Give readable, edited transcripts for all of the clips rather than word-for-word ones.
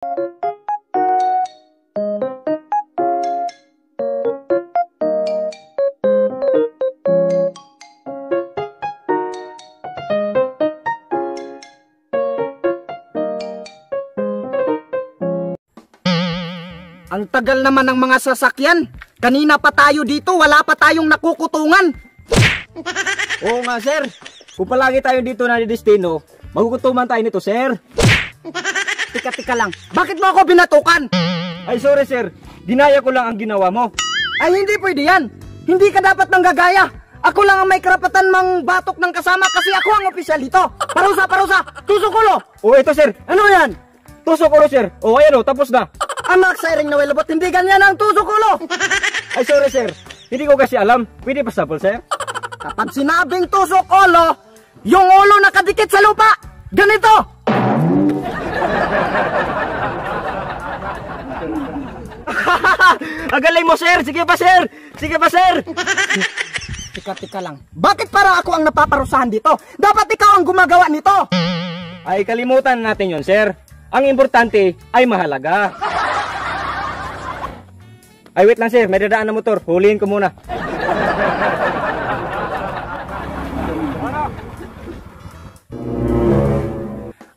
Ang tagal naman ng mga sasakyan. Kanina pa tayo dito, wala pa tayong nakukutungan. Oo nga, sir. Kung palagi tayo dito na destino, magugutuman tayo nito, sir. Tika lang, bakit mo ako binatukan? Ay, sorry, sir. Ginaya ko lang ang ginawa mo. Ay, hindi pwede yan. Hindi ka dapat nanggagaya. Ako lang ang may karapatan mang batok ng kasama kasi ako ang opisyal dito. Parusa, tusok ulo. Oo, ito, sir. Ano yan? Tusok ulo, sir. Oo, ayan o, tapos na. Anak sa iring na welobot, hindi ganyan ang tusok ulo. Ay, sorry, sir. Hindi ko kasi alam. Pwede pa sample, sir? Kapag sinabing tusok ulo, yung ulo nakadikit sa lupa. Ganito. Ang galing mo, sir. Sige pa, sir. Sige pa, sir. Tika lang. Bakit parang ako ang napaparusahan dito? Dapat ikaw ang gumagawa nito. Ay, kalimutan natin yon, sir. Ang importante ay mahalaga. Ay, wait lang, sir. May dadaan na motor. Huliin ko muna.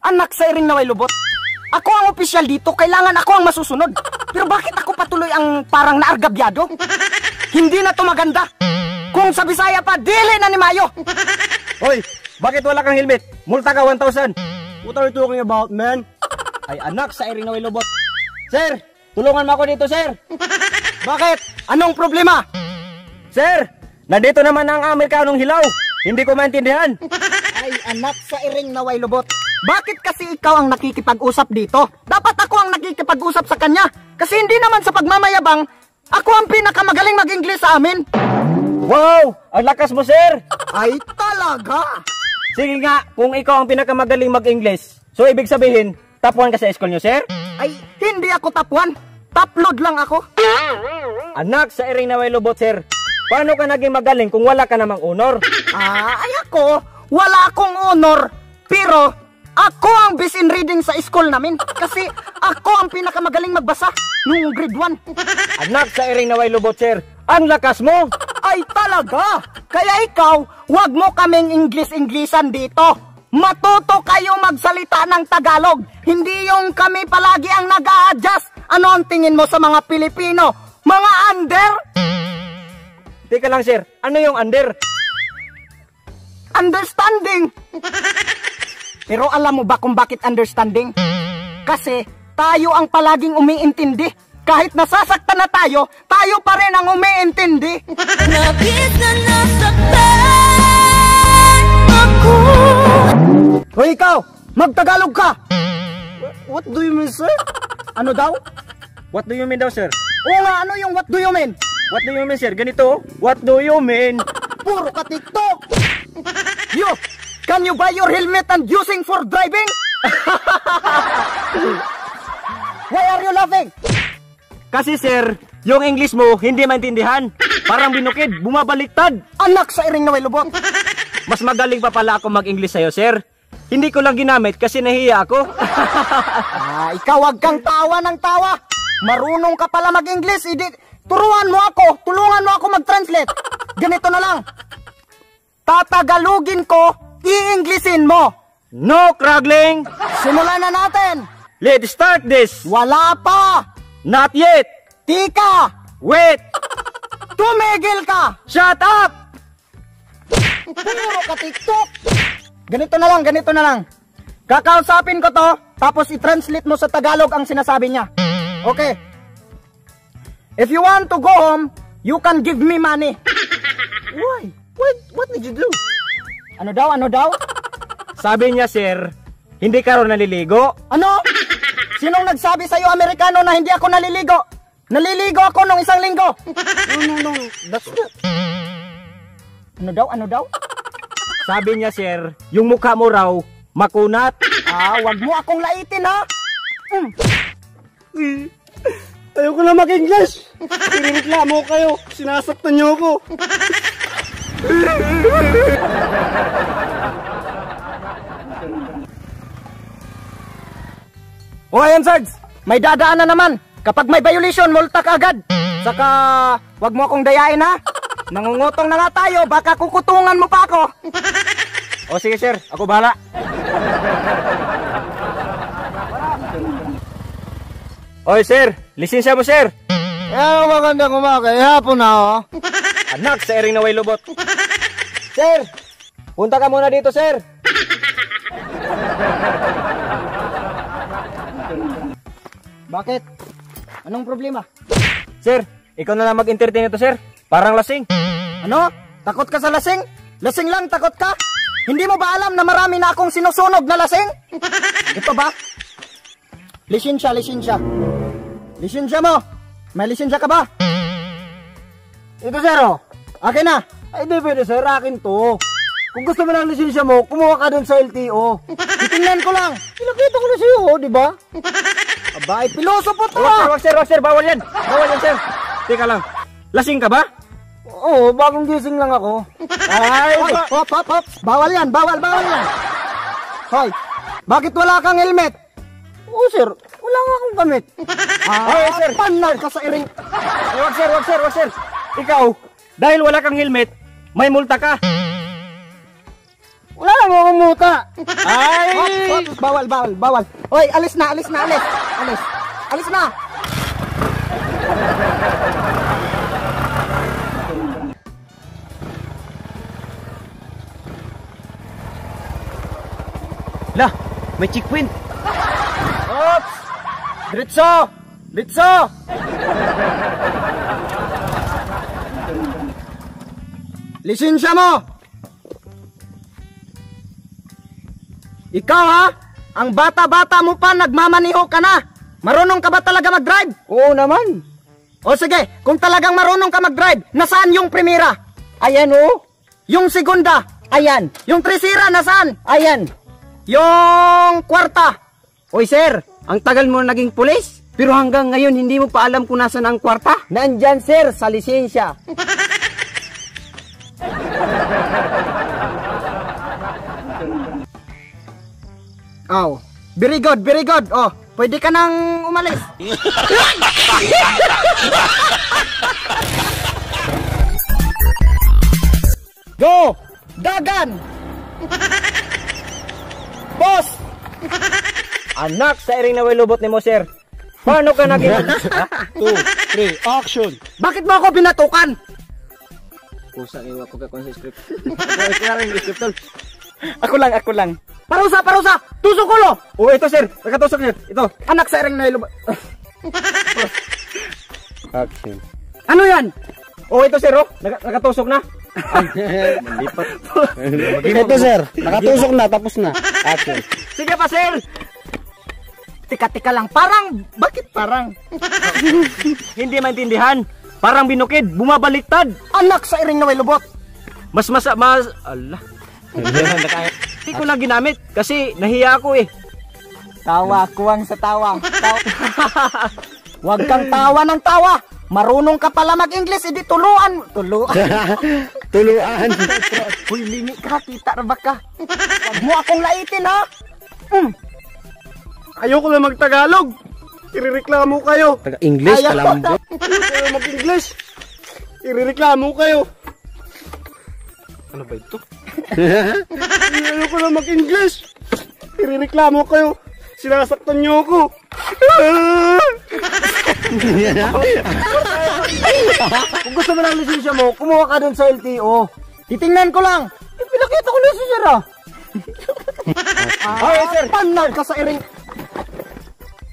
Anak sa iring na welobot. Ako ang opisyal dito. Kailangan ako ang masusunod. Pero bakit ako patuloy ang parang naargabyado? Hindi na to maganda. Kung sa Bisaya pa, dili na ni Mayo. Hoy, bakit wala kang helmet? Multa ka 1,000. What are you talking about, man? Ay, anak sa iring na welobot. Sir, tulungan mo ako dito, sir. Bakit? Anong problema? Sir, nandito naman ang Amerikanong hilaw. Hindi ko maintindihan. Ay, anak sa iring na welobot. Bakit kasi ikaw ang nakikipag-usap dito? Dapat ako ang nakikipag-usap sa kanya. Kasi hindi naman sa pagmamayabang, ako ang pinakamagaling mag-Ingles sa amin. Wow! Ang lakas mo, sir! Ay, talaga? Sige nga, kung ikaw ang pinakamagaling mag-Ingles, so ibig sabihin, top 1 ka sa school nyo, sir? Ay, hindi ako top 1. Top-load lang ako. Anak sa iring na welobot, sir. Paano ka naging magaling kung wala ka namang honor? Ay ako, wala akong honor. Pero, ako ang best in reading sa school namin. Kasi ako ang pinakamagaling magbasa nung grade 1. Anak sa iring na welobot, sir. Ang lakas mo! Ay talaga! Kaya ikaw, wag mo kaming English-Englishan dito. Matuto kayo magsalita ng Tagalog. Hindi yung kami palagi ang nag-a-adjust. Ano ang tingin mo sa mga Pilipino? Mga under? Teka lang, sir. Ano yung under? Understanding. Pero alam mo ba kung bakit understanding? Kasi tayo ang palaging umiintindi. Kahit nasasaktan na tayo, tayo pa rin ang umiintindi. Nabis na nasaktan ako. Hoy ikaw, magtagalog ka. What do you mean, sir? Ano daw? What do you mean daw, sir? Oo nga, ano yung what do you mean? What do you mean, sir? Ganito? What do you mean? Puro ka TikTok. You, can you buy your helmet and using for driving? Why are you laughing? Kasi, sir, yung English mo hindi maintindihan. Parang binukid, bumabaliktad. Anak sa iring na welobot. Mas magaling pa pala ako mag-English sa'yo, sir. Hindi ko lang ginamit kasi nahiya ako. Ikaw wag kang tawa ng tawa. Marunong ka pala mag-English. Turuan mo ako, tulungan mo ako mag-translate. Ganito na lang. Tatagalugin ko, i-Englishin mo. No craggling. Simulan na natin. Let's start this. Wala pa. Not yet. Tika. Wait. Tumigil ka. Shut up. Puro ka TikTok. Ganito na lang. Kakausapin ko to, tapos i-translate mo sa Tagalog ang sinasabi niya. Okay. If you want to go home, you can give me money. Why? What did you do? Ano daw? Sabi niya, sir, hindi ka rin naliligo. Ano? Sinong nagsabi sa'yo, Amerikano, na hindi ako naliligo? Naliligo ako nung isang linggo. No. That's not. Ano daw? Sabi niya, sir, yung mukha mo raw, makunat. Wag mo akong laitin, ha? Ayoko na mag-English. Pinireklamo kayo. Sinasaktan niyo ako. O ayan, Sarge. may dadaan na naman. Kapag may violation, multa ka agad. Saka, wag mo akong dayain ha. Nangungutong na nga tayo, baka kukutungan mo pa ako. O sige sir, ako bahala. Oy sir, lisensya mo sir. Magandang umaga, hapon na oh. Anak sa ering na way lubot. Sir, punta ka muna dito sir. Bakit? Anong problema? Sir, ikaw na lang mag-entertain ito sir. Parang lasing. Ano? Takot ka sa lasing? Lasing lang, takot ka? Hindi mo ba alam na marami na akong sinusunog na lasing? Ito ba? Lisensya, lisensya. Lisensya mo. May lisensya ka ba? Ito sir oh. Akin na. Ay di pwede sir, akin to. Kung gusto mo ng lisensya mo, kumuha ka dun sa LTO. Titingnan ko lang. Pinakita ko na sa'yo, di ba? Abay, piloso po to. Wag sir, bawal yan. Bawal yan sir. Teka lang, lasing ka ba? Oo, bagong gising lang ako. Ay, Hoy, hop. Bawal yan, bawal yan. Hoy, bakit wala kang helmet? Oo sir, wala nga akong gamit. Ay sir, Panal ka sa iring. Ay, wag sir. Ikaw, dahil wala kang helmet, may multa ka. Wala lang akong muta. Ay! Hop. Bawal. Hoy, alis na. Alis na. Lah, may checkpoint. Oops! Diretso! Lisensya mo! Ikaw ha? Ang bata-bata mo pa, nagmamaniho ka na! Marunong ka ba talaga mag-drive? Oo naman. O sige, kung talagang marunong ka mag-drive, nasaan yung primera? Ayan oh. Yung segunda? Ayan. Yung tresira, nasaan? Ayan. Yung kwarta? Oy sir, ang tagal mo naging pulis, pero hanggang ngayon hindi mo pa alam kung nasan ang kwarta. Nandyan sir, sa lisensya. Oh, very good. Oh, pwede ka nang umalis. Go! Dagan! Boss! Anak sa ering na way lubot ni mo sir. Paano ka naging... 2, 3, action! Bakit mo ako binatukan? Pusa iwa ko ka kung sa script. Ito rin yung script tol. Ako lang. Parusa! Tusok ulo! Oh, ito sir. Nakatusok niya. Ito. Anak sa ereng na ilubot. Action! Ano yan? Oh, ito sir oh. Nakatusok na. Lipat. Ito sir, nakatusok na, tapos na. Action! Sige pa sir. Tika lang. Bakit parang? Hindi maintindihan. Parang binukid, bumabaliktad. Anak sa ereng na ilubot. Allah. Hindi ko na ginamit kasi nahiya ako eh. Tawa, kuwang sa tawa. Huwag kang tawa ng tawa. Marunong ka pala mag-English, edi tuluan. Tuluan! Uy, limi ka, kita na ba ka? Huwag mo akong laitin ha. Ayoko na mag-Tagalog! Irereklamo kayo! Taga-English, kalambot! Ayoko na mag-English! Irereklamo kayo! Ano ba ito? Ayoko na mag-English! Irereklamo kayo! Sinasaktan niyo ako! Kung gusto mo ng lisensya mo, kumuha ka dun sa LTO. Titingnan ko lang. Pinakita ko na si sir ah. Ay, sir. Panal ka sa iring.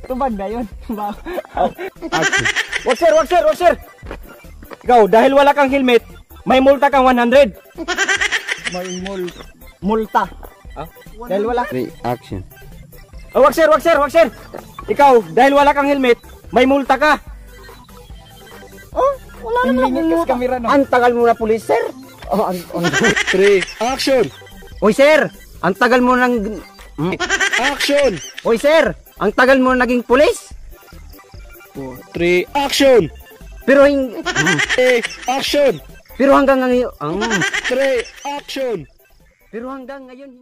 Ito ba na yun? Wag sir. Ikaw, dahil wala kang helmet, may multa kang 100. May multa. Dahil wala. Action! Oh, wag sir. Ikaw, dahil wala kang helmet, may multa ka. Oh, wala naman akong multa. Kamera, no? Ang tagal mo na pulis, sir. 3, action! Oy, sir. Ang tagal mo nang... Action! Oy, sir. Ang tagal mo naging pulis. 3, action! Pero Action! Pero hanggang ngayon... 3, action! Pero hanggang ngayon...